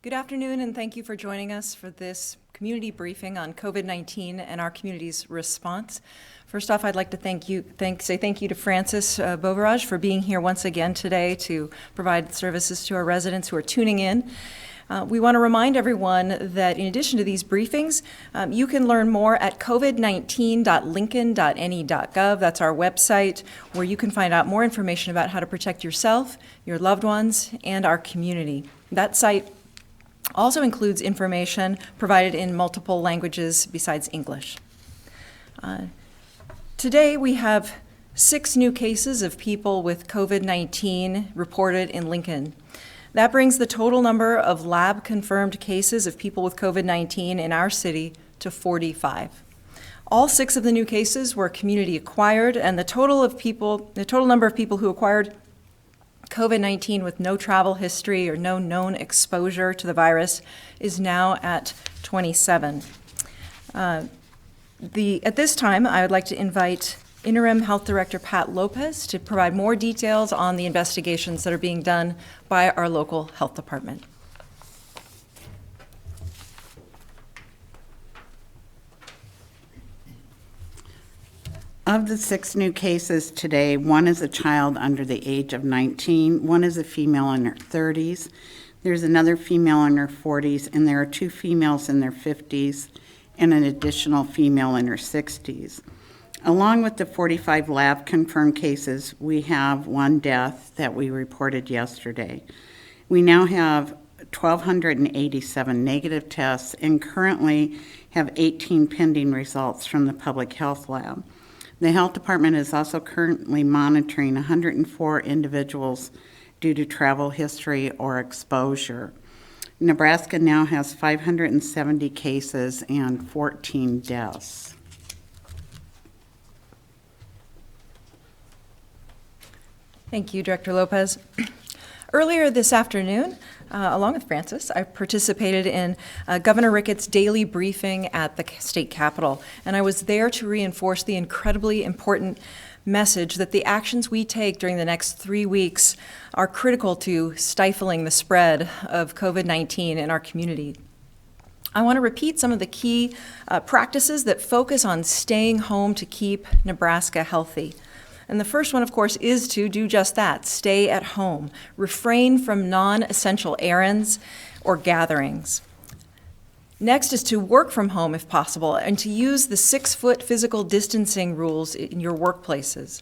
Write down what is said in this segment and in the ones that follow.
Good afternoon, and thank you for joining us for this community briefing on COVID-19 and our community's response. First off, I'd like to say thank you to Francis Bovaraj for being here once again today to provide services to our residents who are tuning in. We want to remind everyone that in addition to these briefings, you can learn more at covid19.lincoln.ne.gov. That's our website where you can find out more information about how to protect yourself, your loved ones, and our community. That site also includes information provided in multiple languages besides English. Today we have 6 new cases of people with COVID-19 reported in Lincoln. That brings the total number of lab-confirmed cases of people with COVID-19 in our city to 45. All 6 of the new cases were community-acquired, and the total number of people who acquired COVID-19 with no travel history or no known exposure to the virus is now at 27. At this time, I would like to invite Interim Health Director Pat Lopez to provide more details on the investigations that are being done by our local health department. Of the 6 new cases today, 1 is a child under the age of 19, 1 is a female in her 30s, there's another female in her 40s, and there are 2 females in their 50s and an additional female in her 60s. Along with the 45 lab-confirmed cases, we have 1 death that we reported yesterday. We now have 1,287 negative tests and currently have 18 pending results from the public health lab. The health department is also currently monitoring 104 individuals due to travel history or exposure. Nebraska now has 570 cases and 14 deaths. Thank you, Director Lopez. Earlier this afternoon, along with Francis, I participated in Governor Ricketts' daily briefing at the state capitol, and I was there to reinforce the incredibly important message that the actions we take during the next 3 weeks are critical to stifling the spread of COVID-19 in our community. I want to repeat some of the key practices that focus on staying home to keep Nebraska healthy. And the first one, of course, is to do just that, stay at home. Refrain from non-essential errands or gatherings. Next is to work from home if possible and to use the 6-foot physical distancing rules in your workplaces.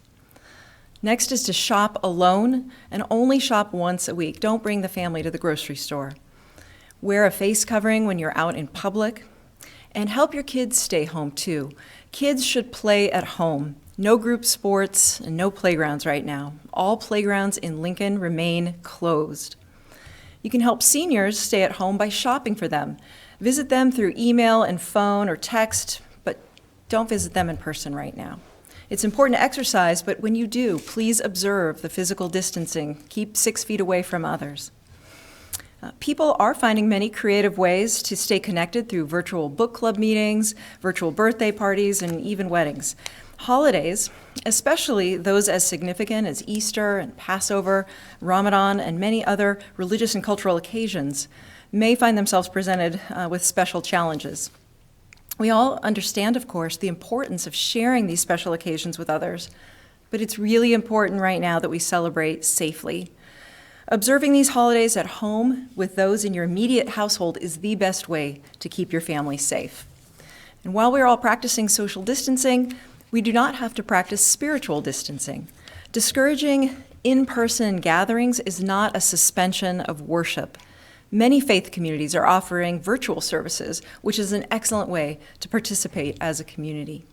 Next is to shop alone and only shop once a week. Don't bring the family to the grocery store. Wear a face covering when you're out in public. And help your kids stay home too. Kids should play at home. No group sports and no playgrounds right now. All playgrounds in Lincoln remain closed. You can help seniors stay at home by shopping for them. Visit them through email and phone or text, but don't visit them in person right now. It's important to exercise, but when you do, please observe the physical distancing. Keep 6 feet away from others. People are finding many creative ways to stay connected through virtual book club meetings, virtual birthday parties, and even weddings. Holidays, especially those as significant as Easter and Passover, Ramadan, and many other religious and cultural occasions, may find themselves presented with special challenges. We all understand, of course, the importance of sharing these special occasions with others, but it's really important right now that we celebrate safely. Observing these holidays at home with those in your immediate household is the best way to keep your family safe. And while we're all practicing social distancing, we do not have to practice spiritual distancing. Discouraging in-person gatherings is not a suspension of worship. Many faith communities are offering virtual services, which is an excellent way to participate as a community.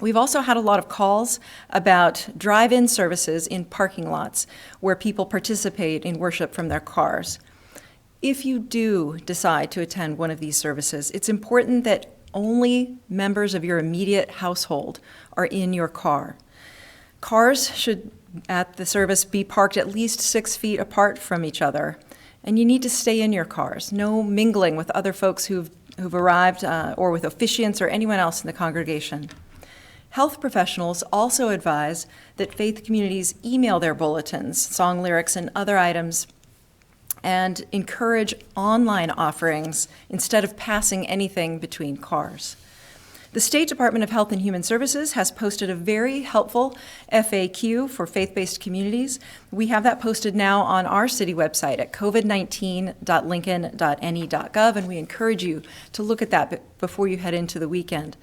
We've also had a lot of calls about drive-in services in parking lots where people participate in worship from their cars. If you do decide to attend one of these services, it's important that only members of your immediate household are in your car. Cars should, at the service, be parked at least 6 feet apart from each other, and you need to stay in your cars. No mingling with other folks who've arrived or with officiants or anyone else in the congregation. Health professionals also advise that faith communities email their bulletins, song lyrics, and other items, and encourage online offerings instead of passing anything between cars. The State Department of Health and Human Services has posted a very helpful FAQ for faith-based communities. We have that posted now on our city website at covid19.lincoln.ne.gov, and we encourage you to look at that before you head into the weekend.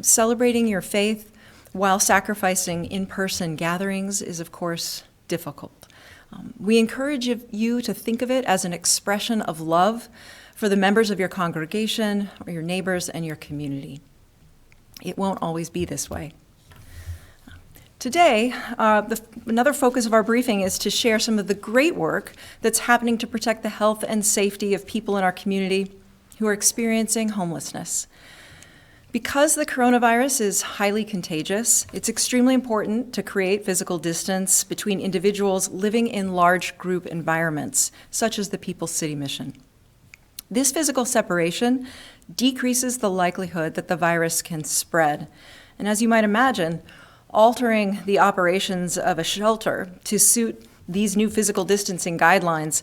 Celebrating your faith while sacrificing in-person gatherings is, of course, difficult. We encourage you to think of it as an expression of love for the members of your congregation or your neighbors and your community. It won't always be this way. Today, another focus of our briefing is to share some of the great work that's happening to protect the health and safety of people in our community who are experiencing homelessness. Because the coronavirus is highly contagious, it's extremely important to create physical distance between individuals living in large group environments, such as the People's City Mission. This physical separation decreases the likelihood that the virus can spread. And as you might imagine, altering the operations of a shelter to suit these new physical distancing guidelines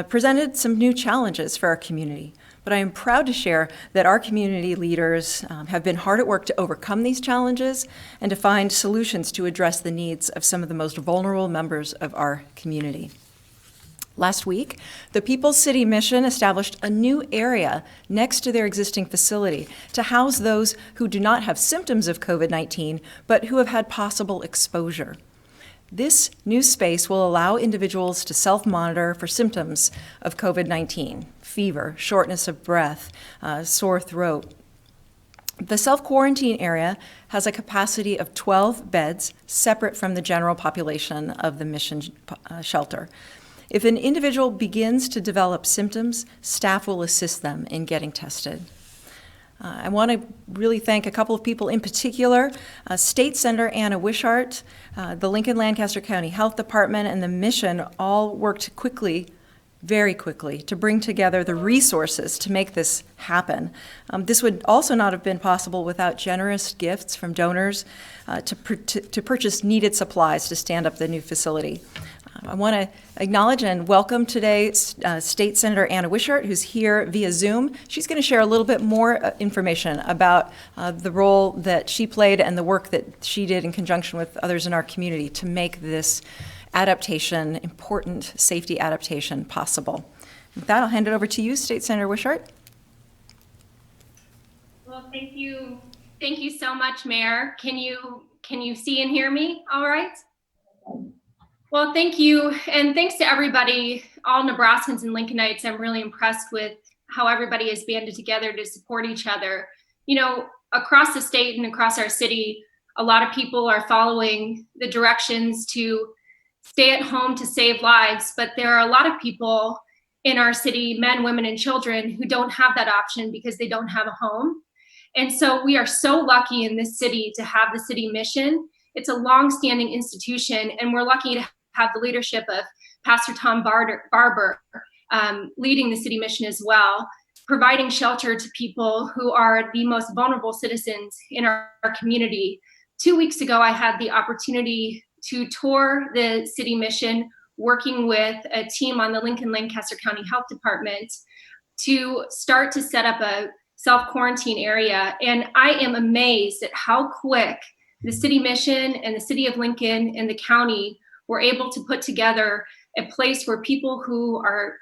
presented some new challenges for our community. But I am proud to share that our community leaders have been hard at work to overcome these challenges and to find solutions to address the needs of some of the most vulnerable members of our community. Last week, the People's City Mission established a new area next to their existing facility to house those who do not have symptoms of COVID-19, but who have had possible exposure. This new space will allow individuals to self-monitor for symptoms of COVID-19, fever, shortness of breath, sore throat. The self-quarantine area has a capacity of 12 beds, separate from the general population of the Mission shelter. If an individual begins to develop symptoms, staff will assist them in getting tested. I want to really thank a couple of people in particular. State Senator Anna Wishart, the Lincoln-Lancaster County Health Department, and the Mission all worked quickly, very quickly, to bring together the resources to make this happen. This would also not have been possible without generous gifts from donors to purchase needed supplies to stand up the new facility. I want to acknowledge and welcome today State Senator Anna Wishart, who's here via Zoom. She's going to share a little bit more information about the role that she played and the work that she did in conjunction with others in our community to make this adaptation, important safety adaptation, possible. With that, I'll hand it over to you, State Senator Wishart. Well, thank you. Thank you so much, Mayor. Can you see and hear me all right? Well, thank you, and thanks to everybody, all Nebraskans and Lincolnites. I'm really impressed with how everybody has banded together to support each other. You know, across the state and across our city, a lot of people are following the directions to stay at home to save lives, but there are a lot of people in our city, men, women, and children, who don't have that option because they don't have a home. And so we are so lucky in this city to have the city mission. It's a long-standing institution, and we're lucky to have the leadership of Pastor Tom Barber leading the city mission as well, providing shelter to people who are the most vulnerable citizens in our community. 2 weeks ago, I had the opportunity to tour the city mission, working with a team on the Lincoln-Lancaster County Health Department to start to set up a self-quarantine area. And I am amazed at how quick the city mission and the city of Lincoln and the county were able to put together a place where people who are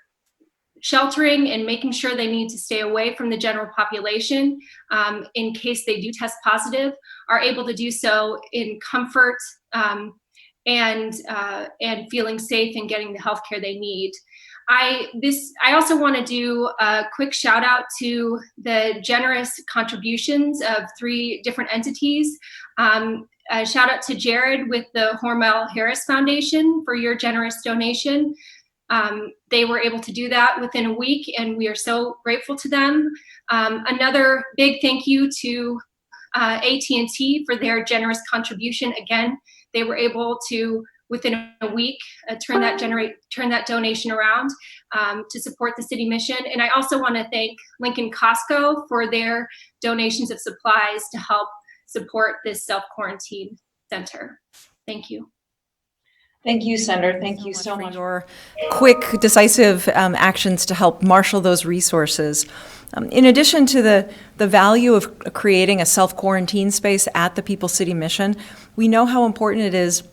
sheltering and making sure they need to stay away from the general population in case they do test positive are able to do so in comfort and feeling safe and getting the health care they need. I also want to do a quick shout out to the generous contributions of 3 different entities. A shout out to Jared with the Hormel Harris Foundation for your generous donation. They were able to do that within a week, and we are so grateful to them. Another big thank you to AT&T for their generous contribution. Again, they were able to, within a week, turn that donation around to support the city mission. And I also want to thank Lincoln Costco for their donations of supplies to help support this self-quarantine center. Thank you. Thank you, Senator. Thank you so much for your quick, decisive actions to help marshal those resources. In addition to the value of creating a self-quarantine space at the People's City Mission, we know how important it is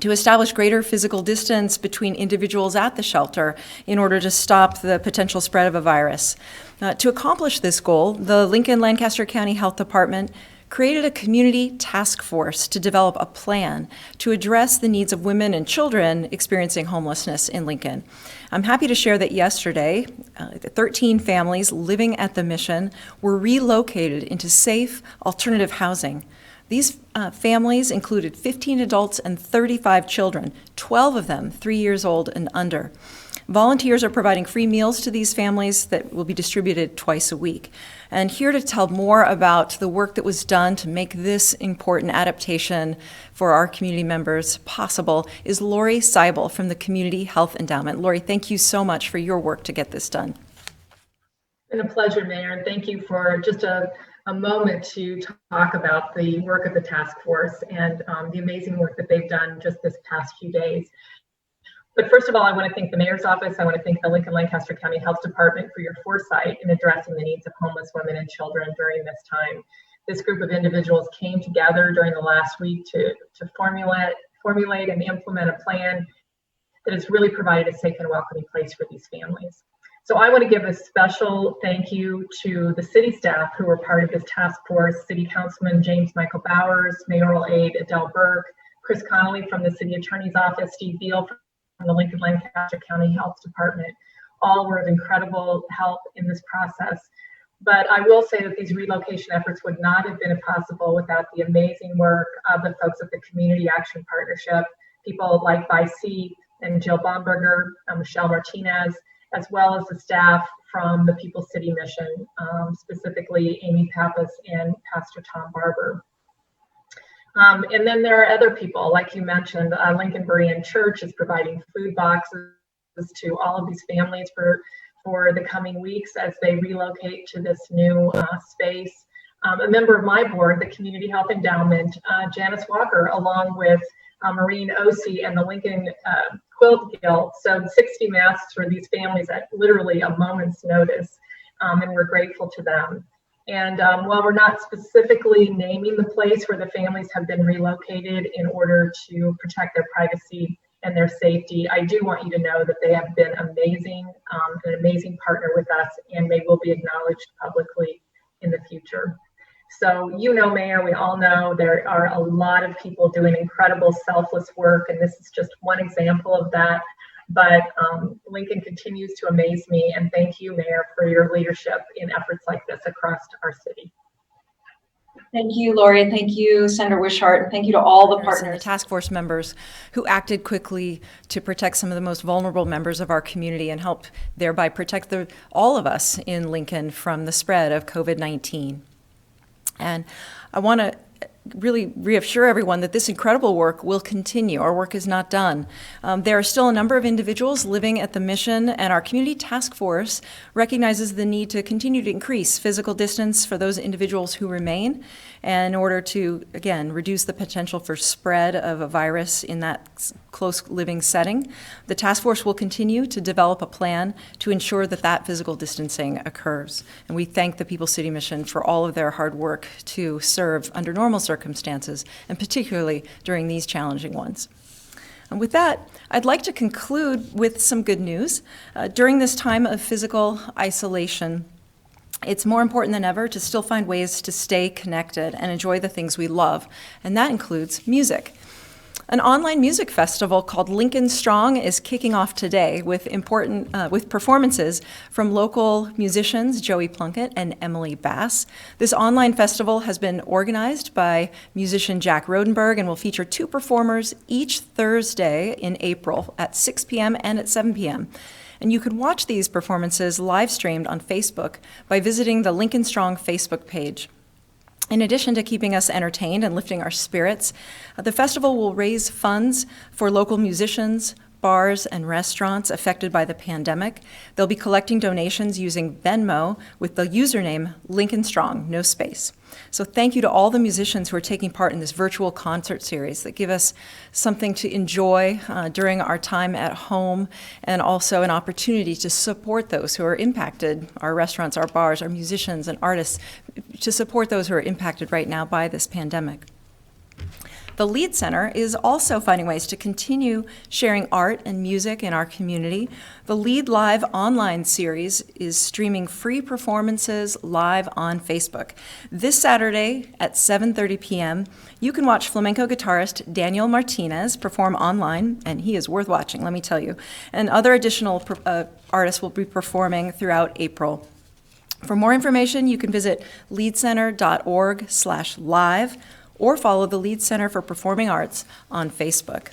to establish greater physical distance between individuals at the shelter in order to stop the potential spread of a virus. To accomplish this goal, the Lincoln-Lancaster County Health Department created a community task force to develop a plan to address the needs of women and children experiencing homelessness in Lincoln. I'm happy to share that yesterday, 13 families living at the mission were relocated into safe alternative housing. These families included 15 adults and 35 children, 12 of them 3 years old and under. Volunteers are providing free meals to these families that will be distributed twice a week. And here to tell more about the work that was done to make this important adaptation for our community members possible is Lori Seibel from the Community Health Endowment. Lori, thank you so much for your work to get this done. It's been a pleasure, Mayor, and thank you for just a moment to talk about the work of the task force and the amazing work that they've done just this past few days. But first of all, I want to thank the Mayor's Office. I want to thank the Lincoln-Lancaster County Health Department for your foresight in addressing the needs of homeless women and children during this time. This group of individuals came together during the last week to formulate and implement a plan that has really provided a safe and welcoming place for these families. So I want to give a special thank you to the city staff who were part of this task force: City Councilman James Michael Bowers, Mayoral Aide Adele Burke, Chris Connolly from the City Attorney's Office, Steve Beal from the Lincoln-Lancaster County Health Department. All were of incredible help in this process. But I will say that these relocation efforts would not have been possible without the amazing work of the folks at the Community Action Partnership, people like Vicey and Jill Baumberger, Michelle Martinez, as well as the staff from the People's City Mission, specifically Amy Pappas and Pastor Tom Barber. And then there are other people, like you mentioned, Lincoln Berean Church is providing food boxes to all of these families for the coming weeks as they relocate to this new space. A member of my board, the Community Health Endowment, Janice Walker, along with Maureen Osey and the Lincoln Quilt Guild, sewed 60 masks for these families at literally a moment's notice, and we're grateful to them. And while we're not specifically naming the place where the families have been relocated in order to protect their privacy and their safety, I do want you to know that they have been amazing, an amazing partner with us, and they will be acknowledged publicly in the future. So, you know, Mayor, we all know there are a lot of people doing incredible selfless work, and this is just one example of that. But Lincoln continues to amaze me, and thank you, Mayor, for your leadership in efforts like this across our city. Thank you, Lori, and thank you, Senator Wishart, and thank you to all the partners. And the task force members who acted quickly to protect some of the most vulnerable members of our community and help thereby protect all of us in Lincoln from the spread of COVID-19. And I want to really reassure everyone that this incredible work will continue. Our work is not done. There are still a number of individuals living at the mission, and our community task force recognizes the need to continue to increase physical distance for those individuals who remain, and in order to, again, reduce the potential for spread of a virus in that close living setting. The task force will continue to develop a plan to ensure that that physical distancing occurs. And we thank the People's City Mission for all of their hard work to serve under normal circumstances, and particularly during these challenging ones. And with that, I'd like to conclude with some good news. During this time of physical isolation, it's more important than ever to still find ways to stay connected and enjoy the things we love, and that includes music. An online music festival called Lincoln Strong is kicking off today with performances from local musicians Joey Plunkett and Emily Bass. This online festival has been organized by musician Jack Rodenberg and will feature 2 performers each Thursday in April at 6 p.m. and at 7 p.m. And you can watch these performances live streamed on Facebook by visiting the Lincoln Strong Facebook page. In addition to keeping us entertained and lifting our spirits, the festival will raise funds for local musicians, bars, and restaurants affected by the pandemic. They'll be collecting donations using Venmo with the username Lincoln Strong, no space. So thank you to all the musicians who are taking part in this virtual concert series that give us something to enjoy during our time at home, and also an opportunity to support those who are impacted, our restaurants, our bars, our musicians and artists, to support those who are impacted right now by this pandemic. The Lead Center is also finding ways to continue sharing art and music in our community. The Lead Live online series is streaming free performances live on Facebook. This Saturday at 7:30 p.m., you can watch flamenco guitarist Daniel Martinez perform online, and he is worth watching, let me tell you. And other additional artists will be performing throughout April. For more information, you can visit leadcenter.org/live or follow the Lead Center for Performing Arts on Facebook.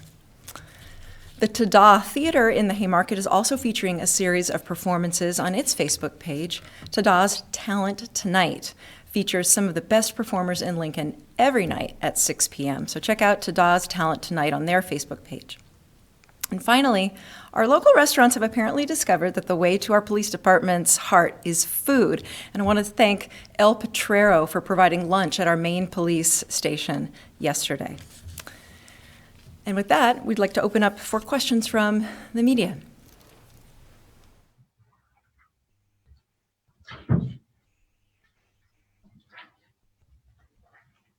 The Tada Theater in the Haymarket is also featuring a series of performances on its Facebook page. Tada's Talent Tonight features some of the best performers in Lincoln every night at 6 p.m. So check out Tada's Talent Tonight on their Facebook page. And finally, our local restaurants have apparently discovered that the way to our police department's heart is food. And I want to thank El Potrero for providing lunch at our main police station yesterday. And with that, we'd like to open up for questions from the media.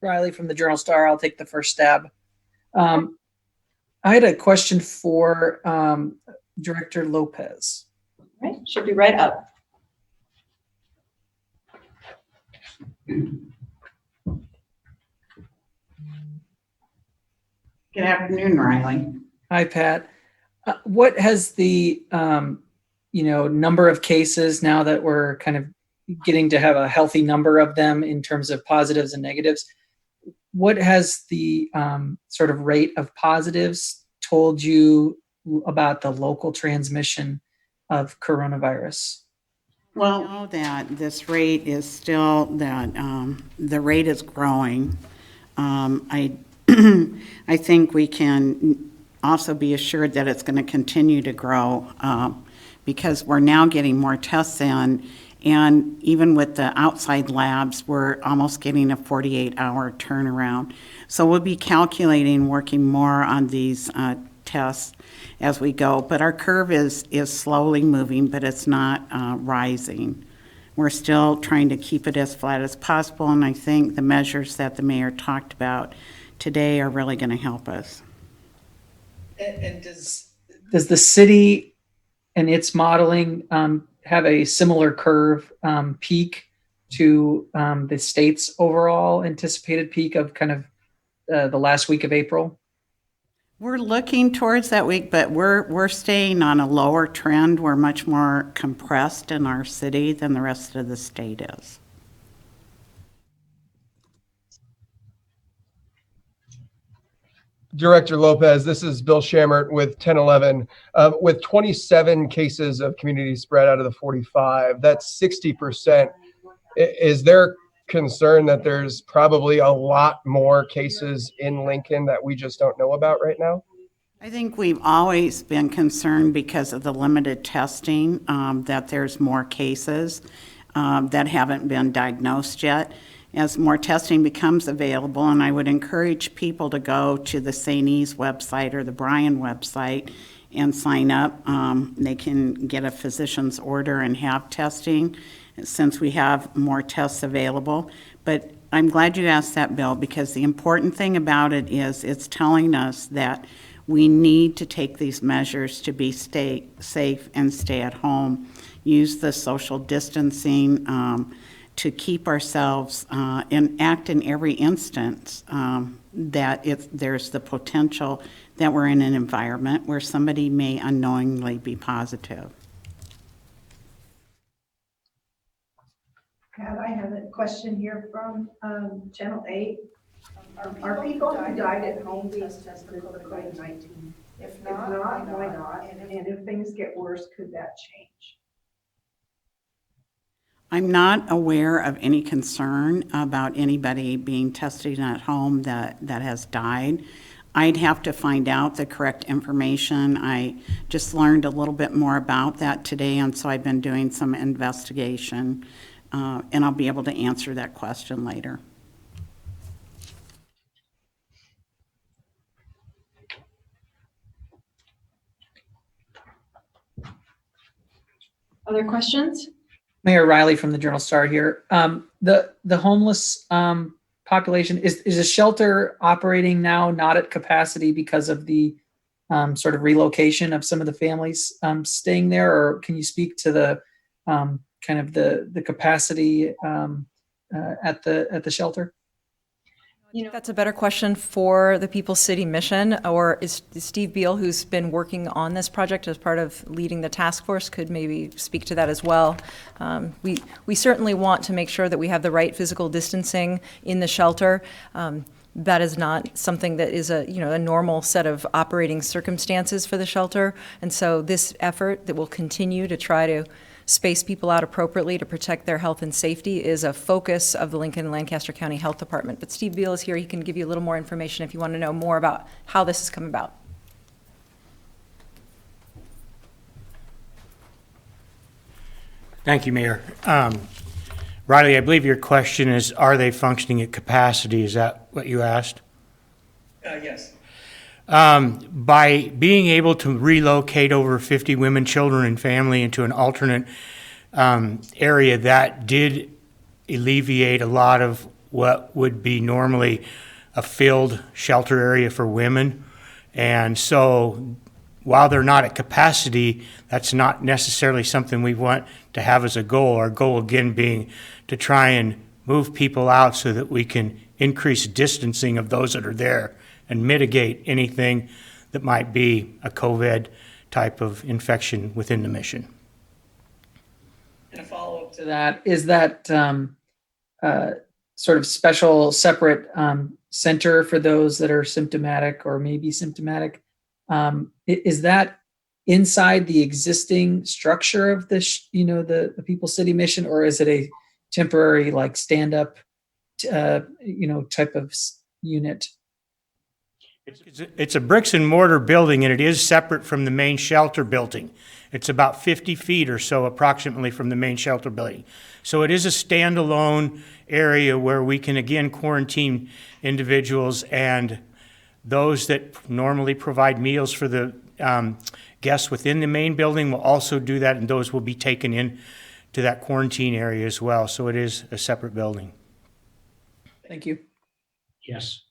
Riley from the Journal-Star. I'll take the first stab. I had a question for Director Lopez. All right, should be right up. Good afternoon, Riley. Hi, Pat. What has the number of cases now that we're kind of getting to have a healthy number of them in terms of positives and negatives? What has the sort of rate of positives told you about the local transmission of coronavirus? Well, I know that this rate is still that the rate is growing. I I think we can also be assured that it's going to continue to grow because we're now getting more tests in, and even with the outside labs, we're almost getting a 48-hour turnaround. So we'll be calculating, working more on these tests as we go, but our curve is slowly moving, but it's not rising. We're still trying to keep it as flat as possible, and I think the measures that the mayor talked about today are really going to help us. And does the city and its modeling have a similar curve peak to the state's overall anticipated peak of kind of the last week of April? We're looking towards that week, but we're staying on a lower trend. We're much more compressed in our city than the rest of the state is. Director Lopez, this is Bill Schammert with 1011. With 27 cases of community spread out of the 45, that's 60%. Is there concern that there's probably a lot more cases in Lincoln that we just don't know about right now? I think we've always been concerned because of the limited testing, that there's more cases that haven't been diagnosed yet. As more testing becomes available, and I would encourage people to go to the St. E's website or the Bryan website and sign up. They can get a physician's order and have testing since we have more tests available. But I'm glad you asked that, Bill, because the important thing about it is it's telling us that we need to take these measures to be stay safe and stay at home, use the social distancing, to keep ourselves and act in every instance that if there's the potential that we're in an environment where somebody may unknowingly be positive. Pat, I have a question here from Channel 8. Are people who died at home being tested for COVID-19? If not, why not? And if things get worse, could that change? I'm not aware of any concern about anybody being tested at home that has died. I'd have to find out the correct information. I just learned a little bit more about that today, and so I've been doing some investigation, and I'll be able to answer that question later. Other questions? Mayor Riley from the Journal-Star here. The homeless population, is the shelter operating now not at capacity because of the sort of relocation of some of the families staying there, or can you speak to the kind of the capacity at the shelter? You know, that's a better question for the People's City Mission, or is Steve Beal, who's been working on this project as part of leading the task force, could maybe speak to that as well. We certainly want to make sure that we have the right physical distancing in the shelter. That is not something that is a normal set of operating circumstances for the shelter, and so this effort that will continue to try to space people out appropriately to protect their health and safety is a focus of the Lincoln and Lancaster County Health Department. But Steve Beal is here. He can give you a little more information if you want to know more about how this has come about. Thank you, Mayor. Riley, I believe your question is, are they functioning at capacity? Is that what you asked? Yes. By being able to relocate over 50 women, children, and family into an alternate area, that did alleviate a lot of what would be normally a filled shelter area for women. And so while they're not at capacity, that's not necessarily something we want to have as a goal. Our goal, again, being to try and move people out so that we can increase distancing of those that are there and mitigate anything that might be a COVID type of infection within the mission. And a follow-up to that, is that sort of special separate center for those that are symptomatic or maybe symptomatic, is that inside the existing structure of the the People's City mission, or is it a temporary like stand-up type of unit? It's a bricks and mortar building, and it is separate from the main shelter building. It's about 50 feet or so approximately from the main shelter building. So it is a standalone area where we can again quarantine individuals, and those that normally provide meals for the guests within the main building will also do that, and those will be taken in to that quarantine area as well. So it is a separate building. Thank you. Yes.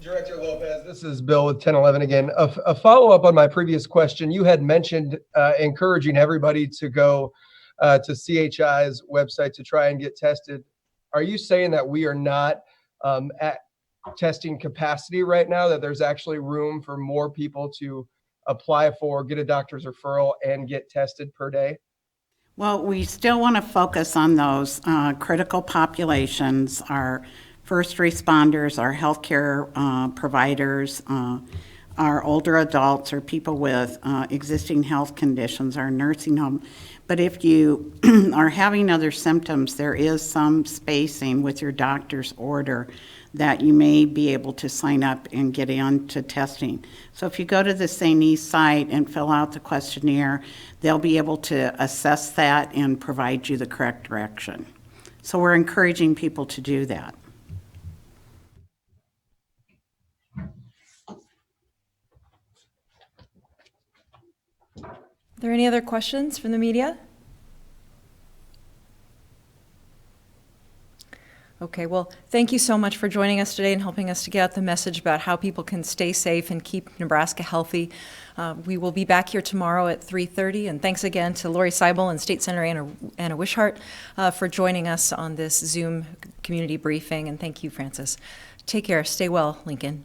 Director Lopez, this is Bill with 1011 again. A follow-up on my previous question. You had mentioned encouraging everybody to go to CHI's website to try and get tested. Are you saying that we are not at testing capacity right now, that there's actually room for more people to apply for, get a doctor's referral, and get tested per day? Well, we still want to focus on those critical populations, our first responders, our healthcare providers, our older adults, or people with existing health conditions, our nursing home. But if you are having other symptoms, there is some spacing with your doctor's order that you may be able to sign up and get into testing. So if you go to the St. East site and fill out the questionnaire, they'll be able to assess that and provide you the correct direction. So we're encouraging people to do that. Are there any other questions from the media? Okay, well, thank you so much for joining us today and helping us to get out the message about how people can stay safe and keep Nebraska healthy. We will be back here tomorrow at 3:30, and thanks again to Lori Seibel and State Senator Anna Wishart for joining us on this Zoom community briefing, and thank you, Francis. Take care. Stay well, Lincoln.